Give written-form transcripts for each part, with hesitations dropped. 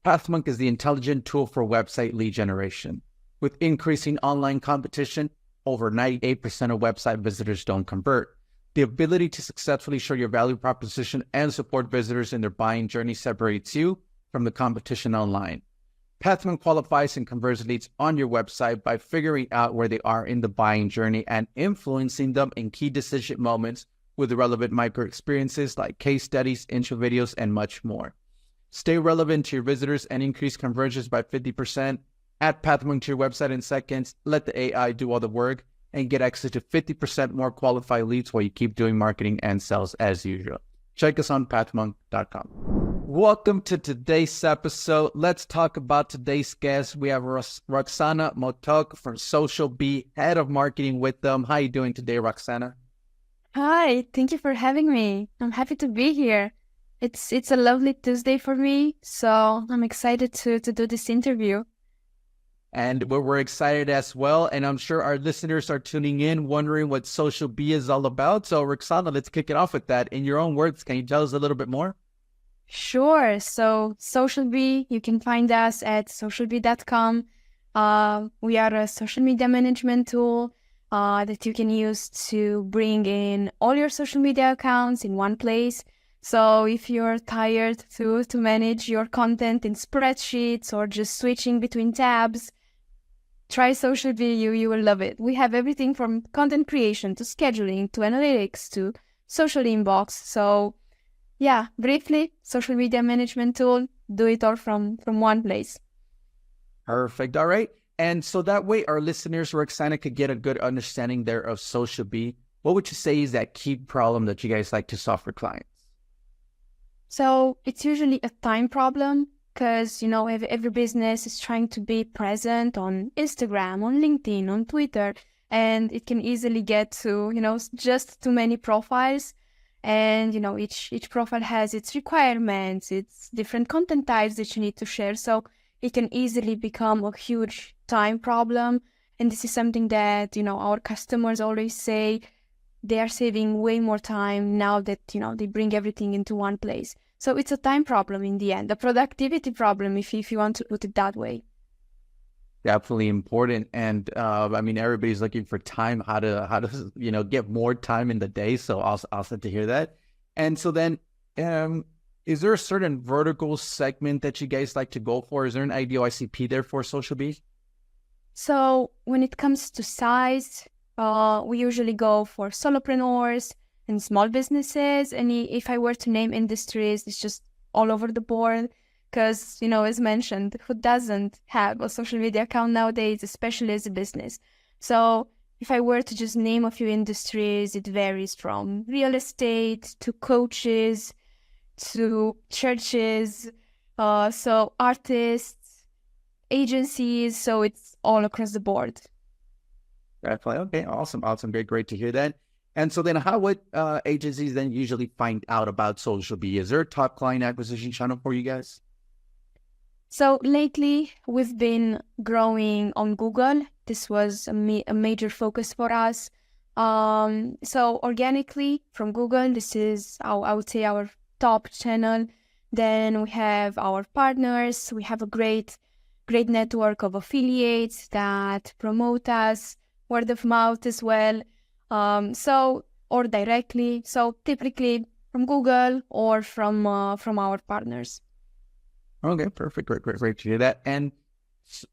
Pathmonk is the intelligent tool for website lead generation. With increasing online competition, over 98% of website visitors don't convert. The ability to successfully show your value proposition and support visitors in their buying journey separates you from the competition online. Pathmonk qualifies and converts leads on your website by figuring out where they are in the buying journey and influencing them in key decision moments with relevant micro experiences like case studies, intro videos, and much more. Stay relevant to your visitors and increase conversions by 50%. Add Pathmonk to your website in seconds. Let the AI do all the work and get access to 50% more qualified leads while you keep doing marketing and sales as usual. Check us on pathmonk.com. Welcome to today's episode. Let's talk about today's guest. We have Roxana Motoc from Social Bee, head of marketing with them. How are you doing today, Roxana? Hi, thank you for having me. I'm happy to be here. It's a lovely Tuesday for me, so I'm excited to do this interview. And we're excited as well. And I'm sure our listeners are tuning in, wondering what Social Bee is all about. So Roxana, let's kick it off with that. In your own words, can you tell us a little bit more? Sure. So Social Bee, you can find us at socialbee.com. We are a social media management tool that you can use to bring in all your social media accounts in one place. So if you're tired to manage your content in spreadsheets or just switching between tabs, try Social Bee. You will love it. We have everything from content creation to scheduling to analytics to social inbox. So yeah, briefly, social media management tool, do it all from one place. Perfect. All right. And so that way our listeners, Roxana, could get a good understanding there of Social Bee. What would you say is that key problem that you guys like to solve for clients? So it's usually a time problem because, every business is trying to be present on Instagram, on LinkedIn, on Twitter, and it can easily get to, just too many profiles. And, each profile has its requirements, its different content types that you need to share. So it can easily become a huge time problem. And this is something that, our customers always say, they are saving way more time now that, they bring everything into one place. So it's a time problem in the end, a productivity problem, if you want to put it that way. Definitely important. And everybody's looking for time, how to get more time in the day. So awesome to hear that. And so then, is there a certain vertical segment that you guys like to go for? Is there an ideal ICP there for Social Bee? So when it comes to size, we usually go for solopreneurs and small businesses. And if I were to name industries, it's just all over the board. Because, as mentioned, who doesn't have a social media account nowadays, especially as a business? So if I were to just name a few industries, it varies from real estate to coaches to churches, so artists, agencies. So it's all across the board. Definitely. Okay. Awesome. Great to hear that. And so then how would agencies then usually find out about Social Bee? Is there a top client acquisition channel for you guys? So lately, we've been growing on Google. This was a major focus for us. So organically from Google, this is, I would say, our top channel. Then we have our partners. We have a great network of affiliates that promote us, word of mouth as well. Or directly. So typically from Google or from our partners. Okay, perfect. Great to hear that. And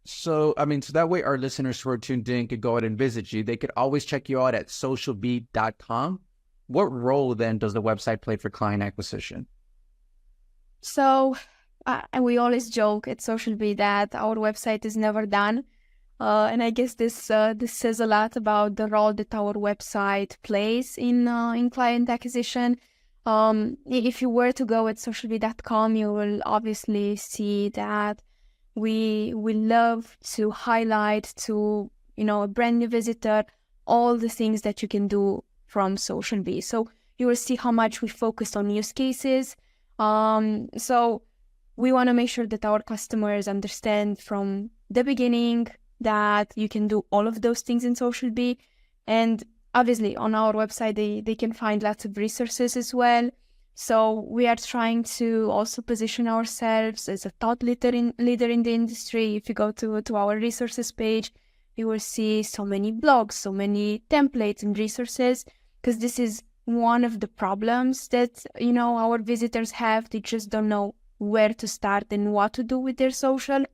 so that way our listeners who are tuned in could go ahead and visit you. They could always check you out at socialbee.com. What role then does the website play for client acquisition? So we always joke at Social Bee that our website is never done. And I guess this says a lot about the role that our website plays in client acquisition. If you were to go at socialbee.com, you will obviously see that we love to highlight to, a brand new visitor, all the things that you can do from Social Bee. So you will see how much we focus on use cases. So we want to make sure that our customers understand from the beginning that you can do all of those things in Social Bee. And obviously on our website, they can find lots of resources as well. So we are trying to also position ourselves as a thought leader in the industry. If you go to our resources page, you will see so many blogs, so many templates and resources, because this is one of the problems that, our visitors have. They just don't know where to start and what to do with their social.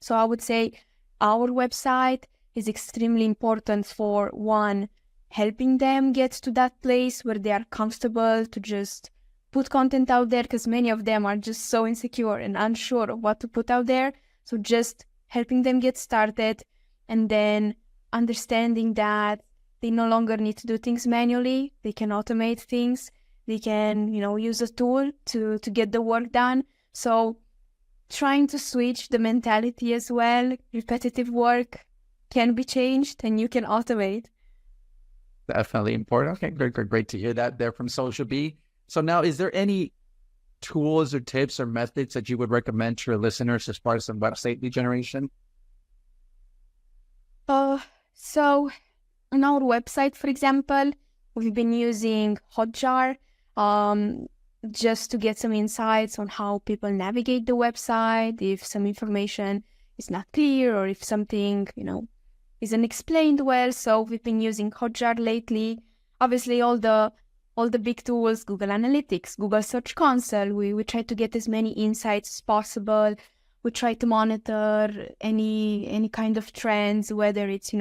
So I would say our website is extremely important for, one, helping them get to that place where they are comfortable to just put content out there, because many of them are just so insecure and unsure of what to put out there. So just helping them get started, and then understanding that they no longer need to do things manually. They can automate things. They can, use a tool to get the work done. So trying to switch the mentality as well. Repetitive work can be changed and you can automate. Definitely important. Okay, great to hear that there from Social Bee. So now, is there any tools or tips or methods that you would recommend to your listeners as far as some website lead generation? So on our website, for example, we've been using Hotjar just to get some insights on how people navigate the website, if some information is not clear or if something, isn't explained well. So we've been using Hotjar lately. Obviously, all the big tools, Google Analytics, Google Search Console, we try to get as many insights as possible. We try to monitor any kind of trends, whether it's,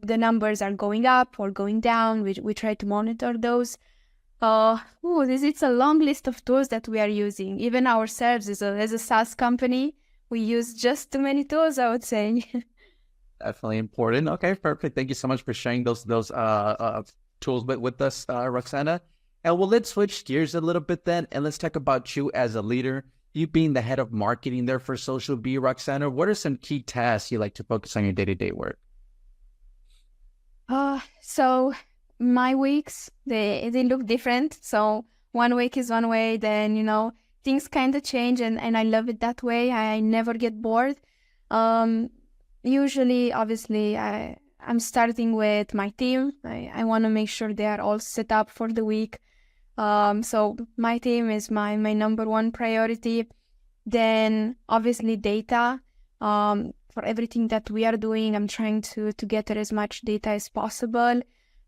the numbers are going up or going down. We try to monitor those. It's a long list of tools that we are using. Even ourselves as a SaaS company, we use just too many tools, I would say. Definitely important. Okay, perfect. Thank you so much for sharing those tools with us, Roxana. And well, let's switch gears a little bit then, and let's talk about you as a leader. You being the head of marketing there for Social Bee, Roxana, what are some key tasks you like to focus on your day-to-day work? So my weeks, they look different. So one week is one way, then, things kind of change, and I love it that way. I never get bored. Usually, obviously, I'm starting with my team. I want to make sure they are all set up for the week. So my team is my number one priority. Then obviously data. For everything that we are doing, I'm trying to gather as much data as possible.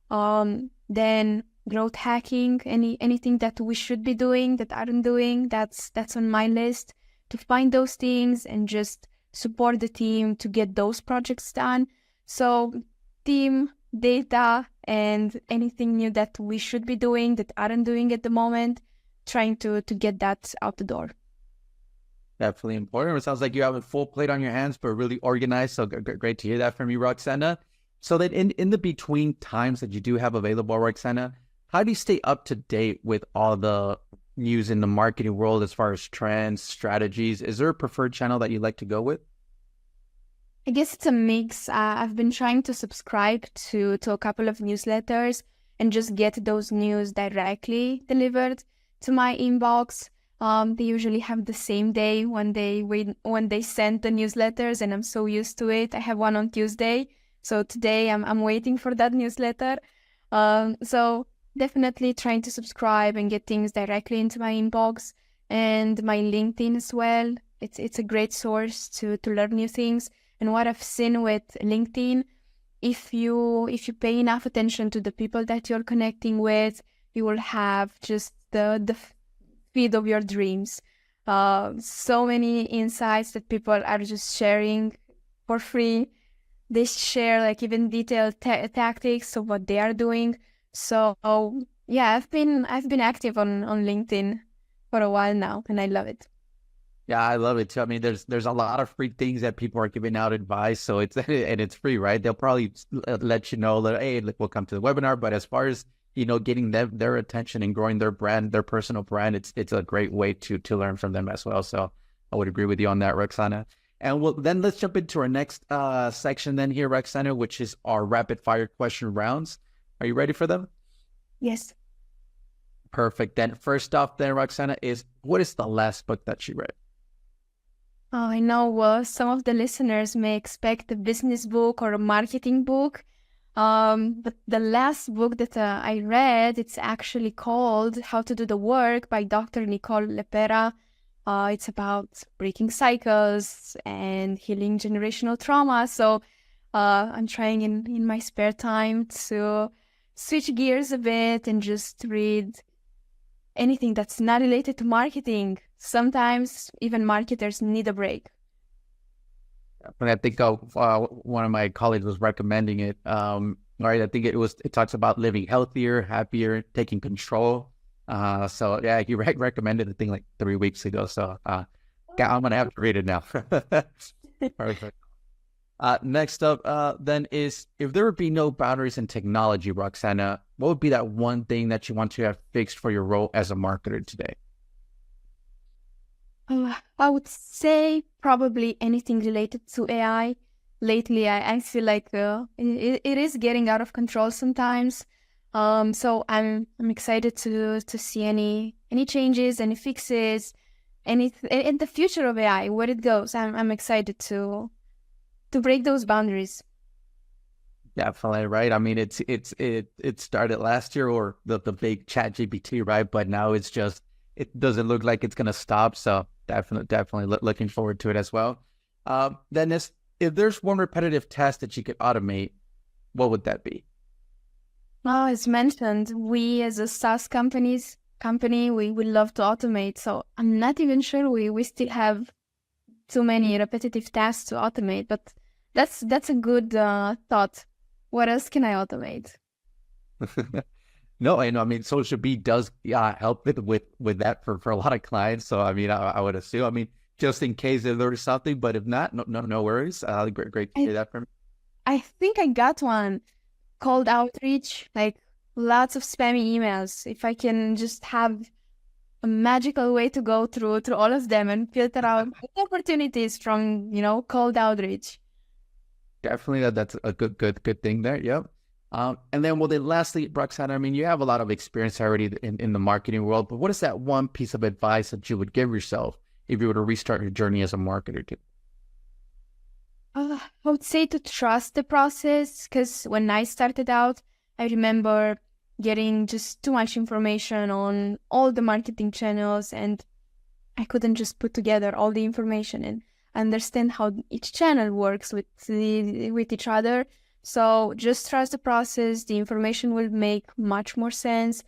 Then growth hacking, anything that we should be doing that aren't doing, that's on my list, to find those things and just support the team to get those projects done. So team, data, and anything new that we should be doing that aren't doing at the moment, trying to get that out the door. Definitely important. It sounds like you have a full plate on your hands, but really organized. So great to hear that from you, Roxana. So then in the between times that you do have available, Roxana, how do you stay up to date with all the news in the marketing world as far as trends, strategies? Is there a preferred channel that you like to go with? I guess it's a mix. I've been trying to subscribe to a couple of newsletters and just get those news directly delivered to my inbox. They usually have the same day when they send the newsletters, and I'm so used to it. I have one on Tuesday, so today I'm waiting for that newsletter. So definitely trying to subscribe and get things directly into my inbox, and my LinkedIn as well. It's a great source to learn new things. And what I've seen with LinkedIn, if you pay enough attention to the people that you're connecting with, you will have just the feed of your dreams. So many insights that people are just sharing for free. They share like even detailed tactics of what they are doing. So yeah, I've been active on LinkedIn for a while now, and I love it. Yeah, I love it too. I mean, there's a lot of free things that people are giving out advice, so it's free, right? They'll probably let you know that, hey, we'll come to the webinar. But as far as getting their attention and growing their brand, their personal brand, it's a great way to learn from them as well. So I would agree with you on that, Roxana. And then let's jump into our next section then here, Roxana, which is our rapid fire question rounds. Are you ready for them? Yes. Perfect. Then first off, then Roxana, what is the last book that you read? Oh, I know some of the listeners may expect a business book or a marketing book. But the last book that I read, it's actually called How to Do the Work by Dr. Nicole Lepera. It's about breaking cycles and healing generational trauma. So I'm trying in my spare time to switch gears a bit and just read anything that's not related to marketing. Sometimes even marketers need a break. When I think one of my colleagues was recommending it, right? I think it talks about living healthier, happier, taking control. So yeah, he recommended the thing like 3 weeks ago. So I'm gonna have to read it now. Perfect. Next up, then is, if there would be no boundaries in technology, Roxana, what would be that one thing that you want to have fixed for your role as a marketer today? I would say probably anything related to AI. Lately, I feel like it is getting out of control sometimes. So I'm excited to see any changes, any fixes, in the future of AI, where it goes. I'm excited to break those boundaries. Definitely, right. I mean, it started last year, or the big chat GPT, right? But now it doesn't look like it's gonna stop. So definitely looking forward to it as well. Then if there's one repetitive task that you could automate, what would that be? Well, as mentioned, we as a SaaS company, we would love to automate. So I'm not even sure we still have too many repetitive tasks to automate, but that's a good thought. What else can I automate? No, I mean, social B does help with that for a lot of clients. So I mean, I would assume. I mean, just in case if there's something, but if not, no worries. Great to hear that from. I think I got one, cold outreach, like lots of spammy emails. If I can just have a magical way to go through all of them and filter out opportunities from, cold outreach. Definitely, that's a good thing there. Yep. And then, lastly, Roxana, I mean, you have a lot of experience already in the marketing world, but what is that one piece of advice that you would give yourself if you were to restart your journey as a marketer? I would say to trust the process, because when I started out, I remember getting just too much information on all the marketing channels, and I couldn't just put together all the information and understand how each channel works with each other. So just trust the process. The information will make much more sense.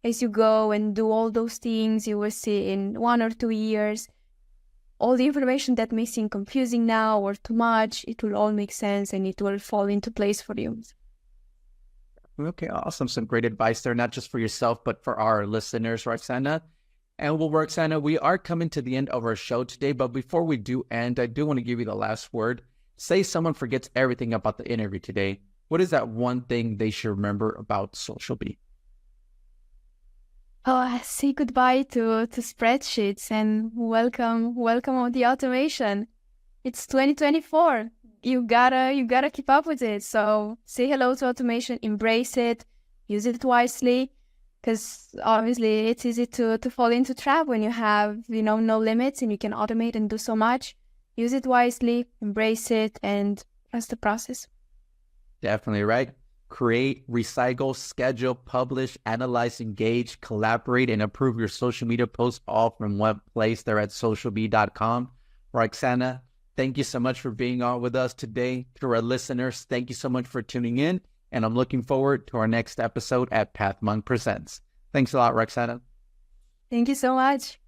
As you go and do all those things, you will see in 1 or 2 years, all the information that may seem confusing now or too much, it will all make sense and it will fall into place for you. Okay, awesome. Some great advice there, not just for yourself, but for our listeners, Roxana. And well, Roxana, we are coming to the end of our show today, but before we do end, I do want to give you the last word. Say someone forgets everything about the interview today. What is that one thing they should remember about Social B? Say goodbye to spreadsheets and welcome on the automation. It's 2024. You gotta keep up with it. So say hello to automation, embrace it, use it wisely, because obviously it's easy to fall into trap when you have no limits and you can automate and do so much. Use it wisely, embrace it, and trust the process. Definitely, right? Create, recycle, schedule, publish, analyze, engage, collaborate, and improve your social media posts all from one place. They're at socialb.com. Roxana, thank you so much for being on with us today. To our listeners, thank you so much for tuning in, and I'm looking forward to our next episode at PathMonk Presents. Thanks a lot, Roxana. Thank you so much.